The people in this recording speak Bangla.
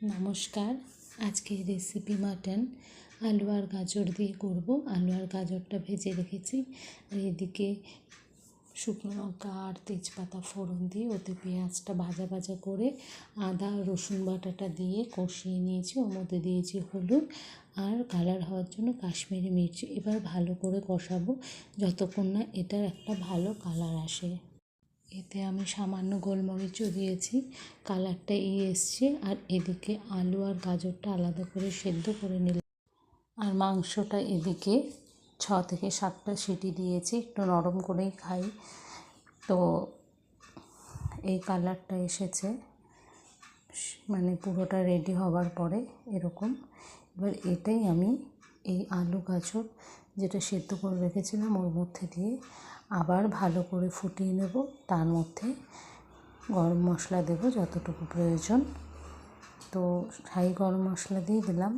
নমস্কার। আজকে রেসিপি মাটন আলু আর গাজর দিয়ে করব। আলু আর গাজরটা ভেজে রেখেছি, আর এদিকে শুকনো লঙ্কা আর তেজপাতা ফোড়ন দিয়ে ওতে পেঁয়াজটা ভাজা ভাজা করে আদা রসুন বাটাটা দিয়ে কষিয়ে নিয়েছি। ওর মধ্যে দিয়েছি হলুদ আর কালার হওয়ার জন্য কাশ্মীরি মির্চি। এবার ভালো করে কষাবো যতক্ষণ না এটার একটা ভালো কালার আসে। এতে আমি সামান্য গোলমরিচও দিয়েছি, কালারটা এসছে। আর এদিকে আলু আর গাজরটা আলাদা করে সেদ্ধ করে নিলাম, আর মাংসটা এদিকে 6 থেকে 7টা সিটি দিয়েছি, একটু নরম করেই খাই। তো এই কালারটা এসেছে, মানে পুরোটা রেডি হওয়ার পরে এরকম। এবার এটাই আমি এই আলু গাজর যেটা সেদ্ধ করে রেখেছিলাম ওর মধ্যে দিয়ে আবার ভালো করে ফুটিয়ে নেব। তার মধ্যে গরম মশলা দেব যতটুকু প্রয়োজন। তো গরম মশলা দিয়ে দিলাম।